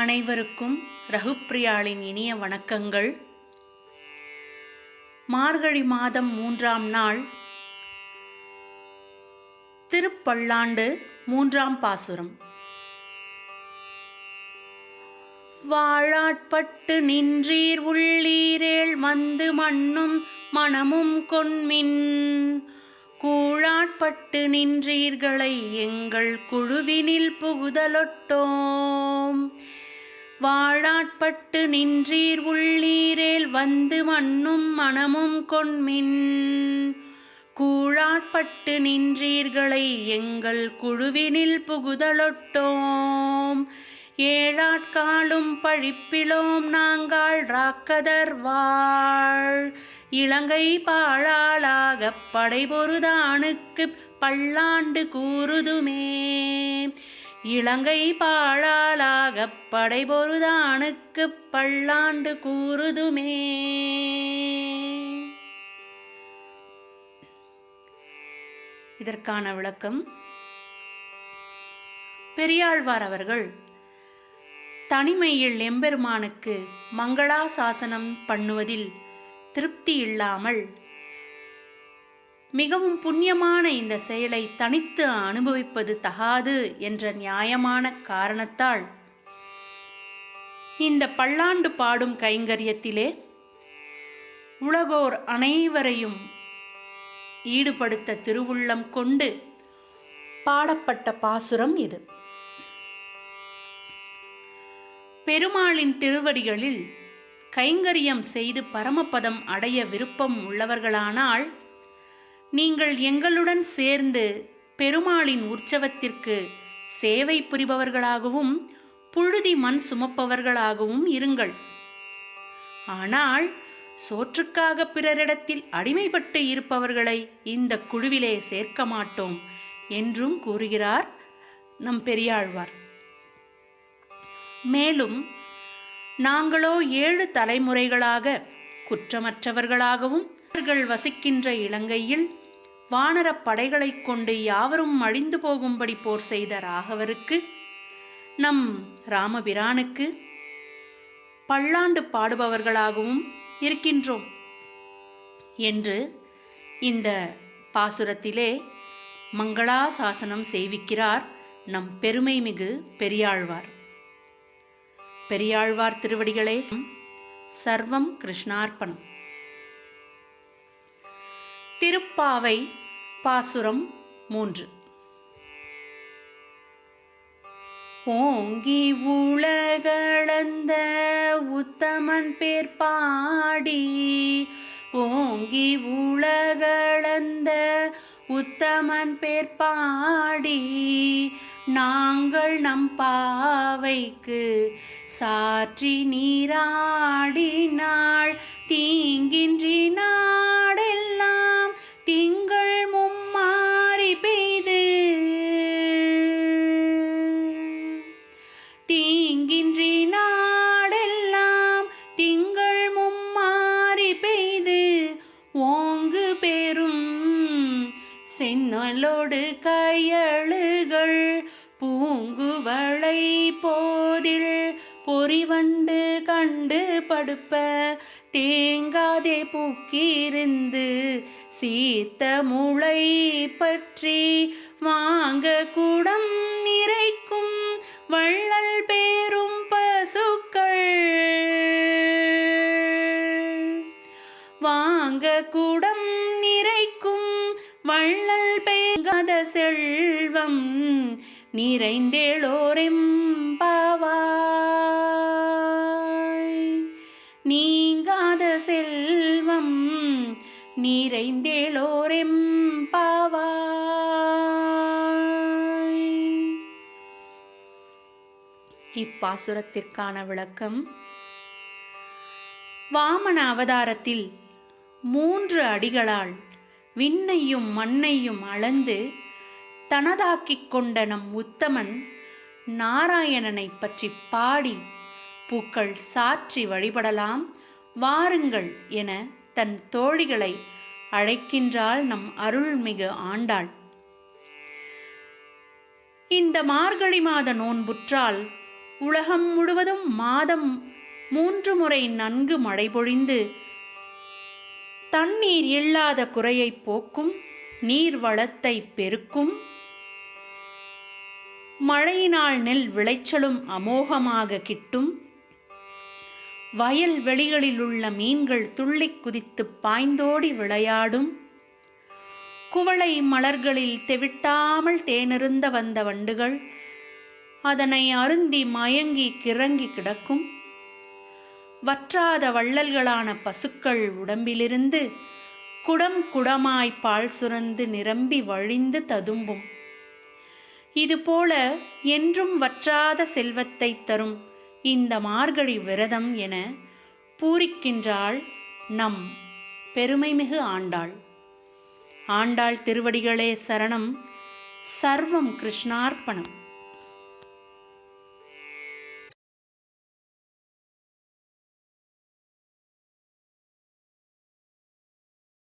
அனைவருக்கும் ரகுப்பிரியாளின் இனிய வணக்கங்கள். மார்கழி மாதம் 3ஆம் நாள், திருப்பல்லாண்டு 3ஆம் பாசுரம். வாழாட்பட்டு நின்றீர் உள்ளீரேல் வந்து மண்ணும் மனமும் கொண்மின், கூழாட்பட்டு நின்றீர்களை எங்கள் குழுவினில் புகுதலொட்டோம். வாழாட்பட்டு நின்றீர் உள்ளீரேல் வந்து மண்ணும் மனமும் கொண்மின், கூழாட்பட்டு நின்றீர்களை எங்கள் குழுவினில் புகுதலொட்டோம். ஏழாட்காலும் பழிப்பிலோம் நாங்கள் ராக்கதர் வாழ், இலங்கை பாழாளாகப் படைபொருதானுக்குப் பல்லாண்டு கூறுதுமே. இலங்கை பாழாளாகப் படைபொருதானுக்குப் பல்லாண்டு கூறுதுமே. இதற்கான விளக்கம். பெரியாழ்வார் அவர்கள் தனிமையில் எம்பெருமானுக்கு மங்களாசாசனம் பண்ணுவதில் திருப்தி இல்லாமல் மிகவும் புண்ணியமான இந்த செயலை தனித்து அனுபவிப்பது தகாது என்ற நியாயமான காரணத்தால் இந்த பல்லாண்டு பாடும் கைங்கரியத்திலே உலகோர் அனைவரையும் ஈடுபடுத்த திருவுள்ளம் கொண்டு பாடப்பட்ட பாசுரம் இது. பெருமாளின் திருவடிகளில் கைங்கரியம் செய்து பரமபதம் அடைய விருப்பம் உள்ளவர்களானால் நீங்கள் எங்களுடன் சேர்ந்து பெருமாளின் உற்சவத்திற்கு சேவை புரிபவர்களாகவும் புழுதி மண் சுமப்பவர்களாகவும் இருங்கள். ஆனால் சோற்றுக்காக பிறரிடத்தில் அடிமைப்பட்டு இருப்பவர்களை இந்த குழுவிலே சேர்க்க மாட்டோம் என்றும் கூறுகிறார் நம் பெரியாழ்வார். மேலும் நாங்களோ 7 தலைமுறைகளாக குற்றமற்றவர்களாகவும் அவர்கள் வசிக்கின்ற இலங்கையில் வானரப் படைகளை கொண்டு யாவரும் அழிந்து போகும்படி போர் செய்த ராகவருக்கு, நம் ராமபிரானுக்கு பல்லாண்டு பாடுபவர்களாகவும் இருக்கின்றோம் என்று இந்த பாசுரத்திலே மங்களாசாசனம் செய்விக்கிறார் நம் பெருமைமிகு பெரியாழ்வார். பெரியாழ்வார் திருவடிகளே சர்வம் கிருஷ்ணார்ப்பணம். திருப்பாவை பாசுரம் 3. ஓங்கி உலகளந்த உத்தமன் பேர் பாடி, ஓங்கி உலகளந்த உத்தமன் பேர் பாடி, நாங்கள் நம் பாவைக்கு சாற்றி நீராடினாள். தீங்கின்றி நாடெல்லாம் திங்கள் மும்மாறி பெய்து, தீங்கின்றி நாடெல்லாம் திங்கள் மும்மாறி பெய்து, ஓங்கு பெரும் சென்னலோடு கையழுகள் பூங்குவளை போதில் பொறிவண்டு கண்டு படுப்ப, தேங்காதே பூக்கிருந்து சீர்த்த முளை பற்றி, வாங்க குடம் நிறைக்கும் வள்ளல் பேரும் பசுக்கள், வாங்க குடம் நிறைக்கும் வள்ளல் பேங்காத செல்வம் நிறைந்தேளோரெம்பாவாய், நீங்காத செல்வம் நிறைந்தேளோரெம்பாவாய். இப்பாசுரத்திற்கான விளக்கம். வாமன அவதாரத்தில் 3 அடிகளால் விண்ணையும் மண்ணையும் அளந்து தனதாக்கிக் கொண்ட நம் உத்தமன் நாராயணனை பற்றி பாடி பூக்கள் சாற்றி வழிபடலாம் வாருங்கள் என தன் தோழிகளை அழைக்கின்றாள் நம் அருள்மிகு ஆண்டாள். இந்த மார்கழி மாத நோன்புற்றால் உலகம் முழுவதும் மாதம் 3 முறை நன்கு மழை பொழிந்து தண்ணீர் இல்லாத குறையை போக்கும், நீர் வளத்தை பெருக்கும். மழையினால் நெல் விளைச்சலும் அமோகமாக கிட்டும். வயல் வெளிகளில் உள்ள மீன்கள் துள்ளி குதித்து பாய்ந்தோடி விளையாடும். குவளை மலர்களில் தெவிட்டாமல் தேனிருந்த வந்த வண்டுகள் அதனை அருந்தி மயங்கி கிறங்கி கிடக்கும். வற்றாத வள்ளல்களான பசுக்கள் உடம்பிலிருந்து குடம் குடமாய் பால் சுரந்து நிரம்பி வழிந்து ததும்பும். இதுபோல என்றும் வற்றாத செல்வத்தை தரும் இந்த மார்கழி விரதம் என பூரிக்கின்றாள் நம் பெருமைமிகு ஆண்டாள். ஆண்டாள் திருவடிகளே சரணம். சர்வம் கிருஷ்ணார்ப்பணம்.